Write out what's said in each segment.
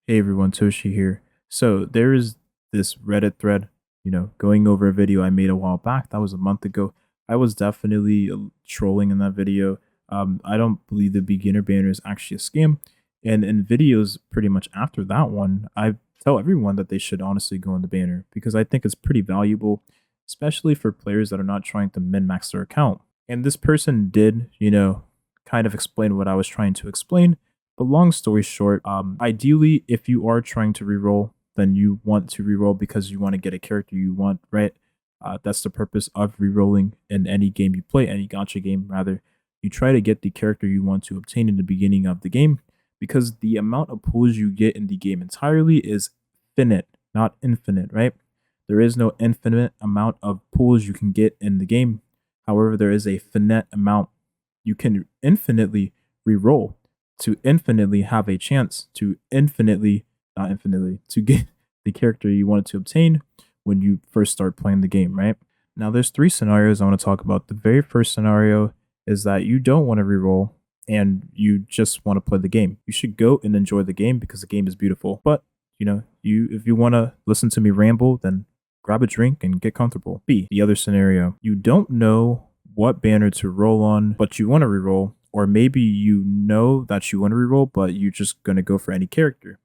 Hey everyone, Toshi here. So there is this Reddit thread, going over a video I made a while back. That was a month ago. I was definitely trolling in that video. I don't believe the beginner banner is actually a scam. And in videos pretty much after that one, I tell everyone that they should honestly go on the banner because I think it's pretty valuable, especially for players that are not trying to min-max their account. And this person did, kind of explain what I was trying to explain, but long story short, ideally, if you are trying to reroll, then you want to reroll because you want to get a character you want, right? That's the purpose of rerolling in any game you play, any gacha game, rather. You try to get the character you want to obtain in the beginning of the game because the amount of pulls you get in the game entirely is finite, not infinite, right? There is no infinite amount of pulls you can get in the game. However, there is a finite amount you can infinitely reroll to infinitely have a chance to infinitely, not infinitely, to get the character you wanted to obtain when you first start playing the game, right? Now, there's three scenarios I want to talk about. The very first scenario is that you don't want to reroll and you just want to play the game. You should go and enjoy the game because the game is beautiful. But, you if you want to listen to me ramble, then grab a drink and get comfortable. B, the other scenario, you don't know what banner to roll on, but you want to reroll, or maybe you know that you want to reroll, but you're just going to go for any character.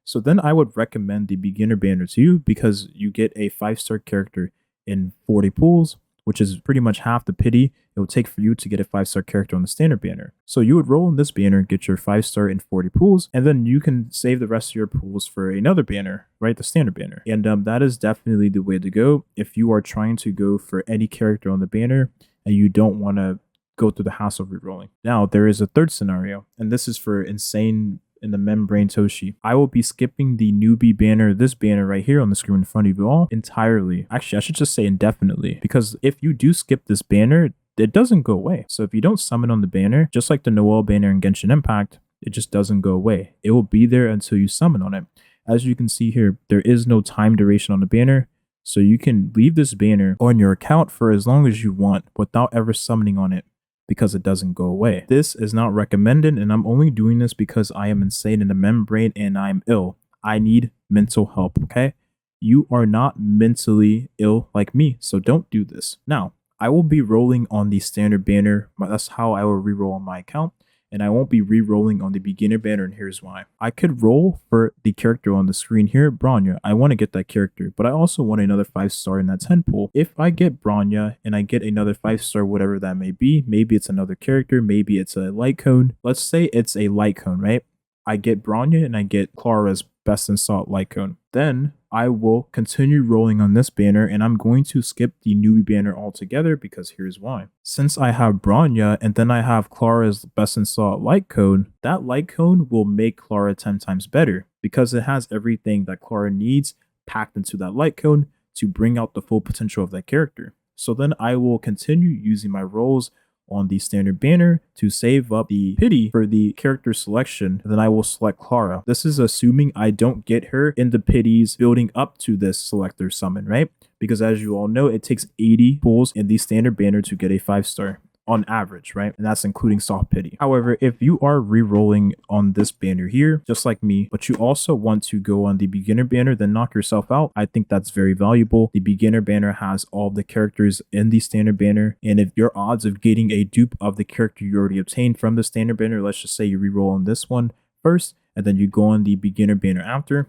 So then I would recommend the beginner banner to you because you get a 5-star character in 40 pools, which is pretty much half the pity it would take for you to get a 5-star character on the standard banner. So you would roll in this banner, get your 5-star in 40 pools, and then you can save the rest of your pools for another banner, right? The standard banner. And that is definitely the way to go if you are trying to go for any character on the banner and you don't want to go through the hassle of rerolling. Now, there is a third scenario, and this is for insane in the membrane Toshi. I will be skipping the newbie banner, this banner right here on the screen in front of you all, entirely. Actually, I should just say indefinitely, because if you do skip this banner, it doesn't go away. So if you don't summon on the banner, just like the Noel banner in Genshin Impact, it just doesn't go away. It will be there until you summon on it. As you can see here, there is no time duration on the banner, so you can leave this banner on your account for as long as you want without ever summoning on it, because it doesn't go away. This is not recommended, and I'm only doing this because I am insane in the membrane and I'm ill. I need mental help, okay? You are not mentally ill like me, so don't do this. Now, I will be rolling on the standard banner. That's how I will reroll on my account, and I won't be re-rolling on the beginner banner, and here's why. I could roll for the character on the screen here, Bronya. I want to get that character, but I also want another 5-star in that 10 pool. If I get Bronya and I get another 5-star, whatever that may be, maybe it's another character, maybe it's a light cone. Let's say it's a light cone, right? I get Bronya and I get Clara's best in salt light cone. Then I will continue rolling on this banner, and I'm going to skip the newbie banner altogether because here's why. Since I have Bronya and then I have Clara's best in salt light cone, that light cone will make Clara 10 times better because it has everything that Clara needs packed into that light cone to bring out the full potential of that character. So then I will continue using my rolls on the standard banner to save up the pity for the character selection, then I will select Clara. This is assuming I don't get her in the pities building up to this selector summon, right? Because as you all know, it takes 80 pulls in the standard banner to get a 5-star on average, right? And that's including soft pity. However, if you are re-rolling on this banner here, just like me, but you also want to go on the beginner banner, then knock yourself out, I think that's very valuable. The beginner banner has all the characters in the standard banner, and if your odds of getting a dupe of the character you already obtained from the standard banner, let's just say you re-roll on this one first, and then you go on the beginner banner after,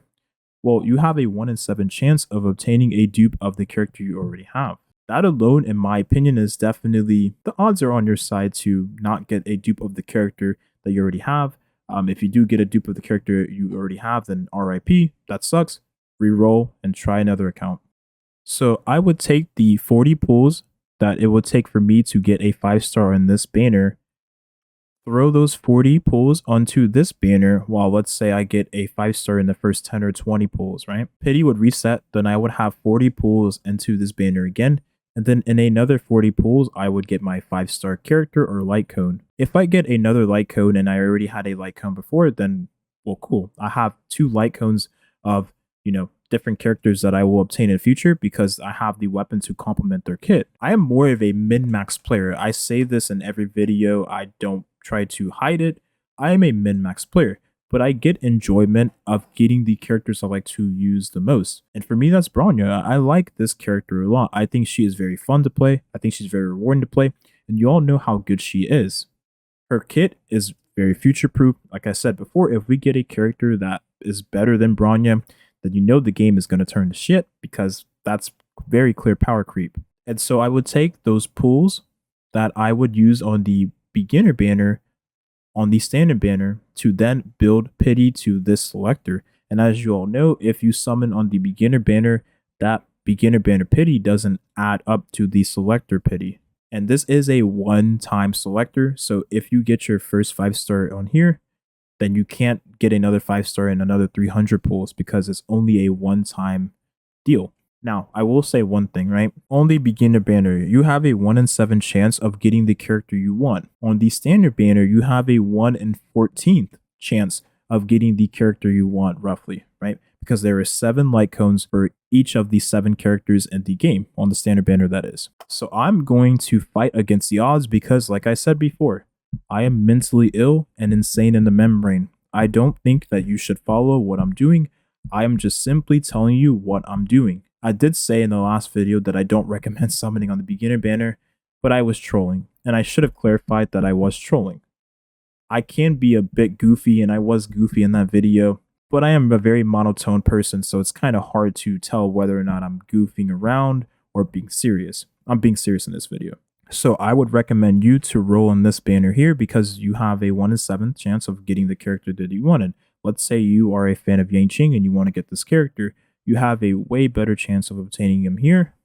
well, you have a 1 in 7 chance of obtaining a dupe of the character you already have. That alone, in my opinion, is definitely, the odds are on your side to not get a dupe of the character that you already have. If you do get a dupe of the character you already have, then RIP, that sucks. Reroll and try another account. So I would take the 40 pulls that it would take for me to get a 5-star in this banner, throw those 40 pulls onto this banner, while let's say I get a 5-star in the first 10 or 20 pulls, right? Pity would reset, then I would have 40 pulls into this banner again, and then in another 40 pulls, I would get my 5-star character or light cone. If I get another light cone and I already had a light cone before, then, well, cool. I have 2 light cones of, different characters that I will obtain in the future because I have the weapon to complement their kit. I am more of a min-max player. I say this in every video. I don't try to hide it. I am a min-max player. but I get enjoyment of getting the characters I like to use the most. And for me, that's Bronya. I like this character a lot. I think she is very fun to play. I think she's very rewarding to play. And you all know how good she is. Her kit is very future proof. Like I said before, if we get a character that is better than Bronya, then you know the game is going to turn to shit because that's very clear power creep. And so I would take those pools that I would use on the beginner banner, on the standard banner, to then build pity to this selector. And as you all know, if you summon on the beginner banner, that beginner banner pity doesn't add up to the selector pity. And this is a one-time selector. So if you get your first 5-star on here, then you can't get another 5-star in another 300 pulls because it's only a one-time deal. Now, I will say one thing, right? On the beginner banner, you have a 1 in 7 chance of getting the character you want. On the standard banner, you have a 1 in 14th chance of getting the character you want, roughly, right? Because there are 7 light cones for each of the 7 characters in the game, on the standard banner, that is. So I'm going to fight against the odds because, like I said before, I am mentally ill and insane in the membrane. I don't think that you should follow what I'm doing. I am just simply telling you what I'm doing. I did say in the last video that I don't recommend summoning on the beginner banner, but I was trolling, and I should have clarified that I was trolling. I can be a bit goofy, and I was goofy in that video, but I am a very monotone person, so it's kind of hard to tell whether or not I'm goofing around or being serious. I'm being serious in this video. So I would recommend you to roll on this banner here because you have a 1 in 7 chance of getting the character that you wanted. Let's say you are a fan of Yang Qing and you want to get this character. You have a way better chance of obtaining him here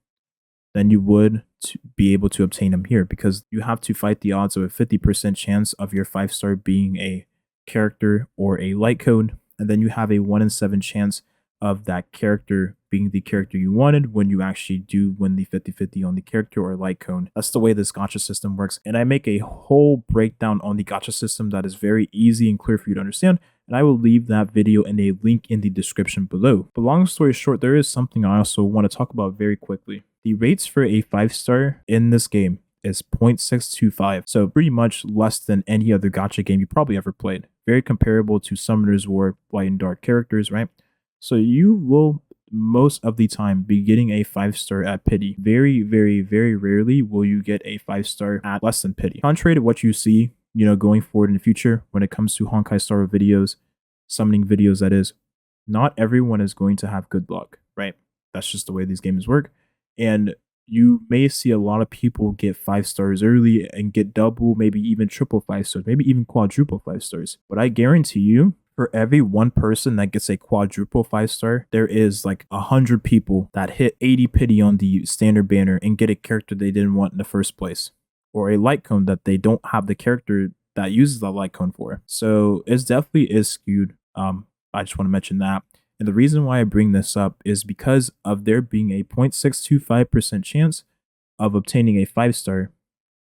than you would to be able to obtain him here because you have to fight the odds of a 50% chance of your 5-star being a character or a light code, and then you have a 1 in 7 chance of that character being the character you wanted when you actually do win the 50-50 on the character or light cone. That's the way this gacha system works, and I make a whole breakdown on the gacha system that is very easy and clear for you to understand, and I will leave that video in a link in the description below. But long story short, there is something I also want to talk about very quickly. The rates for a 5-star in this game is 0.625, so pretty much less than any other gacha game you probably ever played. Very comparable to Summoner's War, Light and Dark characters, right? So you will most of the time be getting a 5-star at pity. Very, very, very rarely will you get a 5-star at less than pity. Contrary to what you see, going forward in the future when it comes to Honkai Star Rail videos, summoning videos, that is, not everyone is going to have good luck, right? That's just the way these games work. And you may see a lot of people get 5 stars early and get double, maybe even triple 5 stars, maybe even quadruple 5 stars. But I guarantee you, for every one person that gets a quadruple 5-star, there is like 100 people that hit 80 pity on the standard banner and get a character they didn't want in the first place, or a light cone that they don't have the character that uses the light cone for. So it definitely is skewed. I just want to mention that. And the reason why I bring this up is because of there being a 0.625% chance of obtaining a 5-star.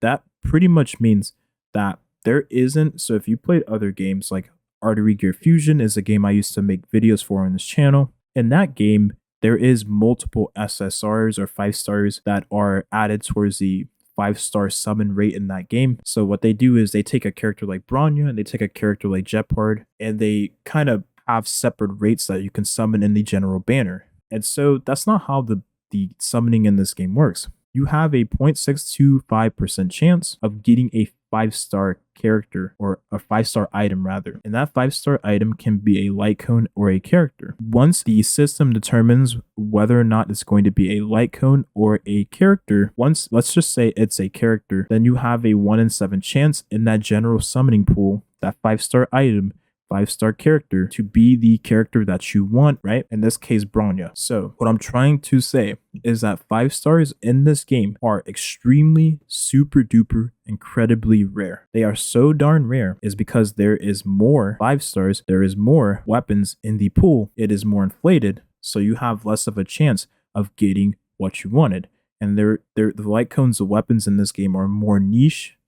That pretty much means that there isn't. So if you played other games like Artery Gear Fusion is a game I used to make videos for on this channel. In that game, there is multiple SSRs or 5-stars that are added towards the 5-star summon rate in that game. So what they do is they take a character like Bronya and they take a character like Jeopard and they kind of have separate rates that you can summon in the general banner. And so that's not how the summoning in this game works. You have a 0.625% chance of getting a 5-star character, or a 5-star item rather. And that 5-star item can be a light cone or a character. Once the system determines whether or not it's going to be a light cone or a character, once, let's just say it's a character, then you have a 1 in 7 chance in that general summoning pool, that 5-star item, 5-star character, to be the character that you want, right? In this case, Bronya. So what I'm trying to say is that 5 stars in this game are extremely super duper incredibly rare. They are so darn rare is because there is more 5 stars, there is more weapons in the pool, it is more inflated, so you have less of a chance of getting what you wanted. And the light cones of weapons in this game are more niche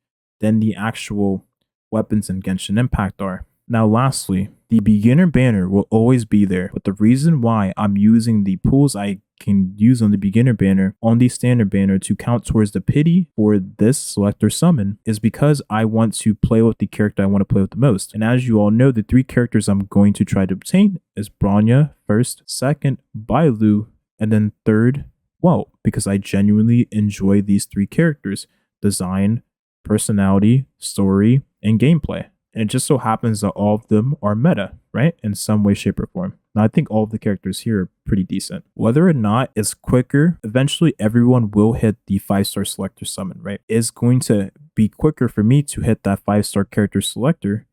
than the actual weapons in Genshin Impact are. Now lastly, the beginner banner will always be there, but the reason why I'm using the pools I can use on the beginner banner on the standard banner to count towards the pity for this selector summon is because I want to play with the character I want to play with the most. And as you all know, the 3 characters I'm going to try to obtain is Bronya first, second, Bailu, and then third, Welt, because I genuinely enjoy these 3 characters: design, personality, story, and gameplay. And it just so happens that all of them are meta, right? In some way, shape, or form. Now, I think all of the characters here are pretty decent. Whether or not it's quicker, eventually everyone will hit the 5-star selector summon, right? It's going to be quicker for me to hit that 5-star character selector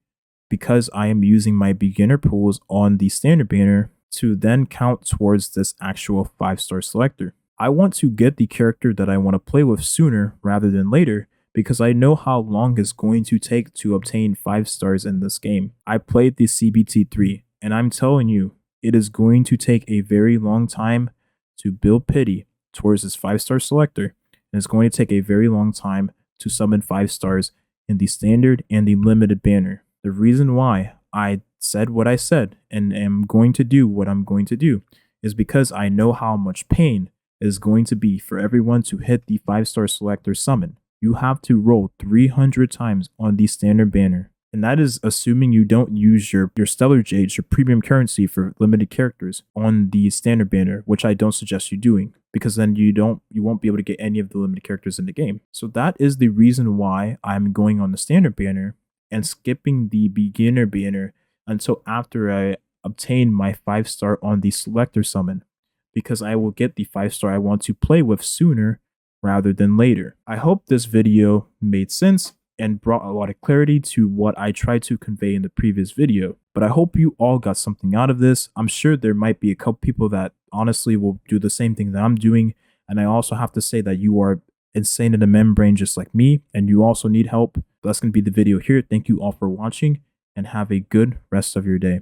because I am using my beginner pools on the standard banner to then count towards this actual 5-star selector. I want to get the character that I want to play with sooner rather than later, because I know how long it's going to take to obtain 5 stars in this game. I played the CBT3, and I'm telling you, it is going to take a very long time to build pity towards this 5-star selector, and it's going to take a very long time to summon 5 stars in the standard and the limited banner. The reason why I said what I said and am going to do what I'm going to do is because I know how much pain it is going to be for everyone to hit the 5-star selector summon. You have to roll 300 times on the standard banner. And that is assuming you don't use your stellar jades, your premium currency for limited characters on the standard banner, which I don't suggest you doing, because then you won't be able to get any of the limited characters in the game. So that is the reason why I'm going on the standard banner and skipping the beginner banner until after I obtain my 5-star on the selector summon, because I will get the 5-star I want to play with sooner rather than later. I hope this video made sense and brought a lot of clarity to what I tried to convey in the previous video. But I hope you all got something out of this. I'm sure there might be a couple people that honestly will do the same thing that I'm doing. And I also have to say that you are insane in the membrane just like me, and you also need help. That's going to be the video here. Thank you all for watching, and have a good rest of your day.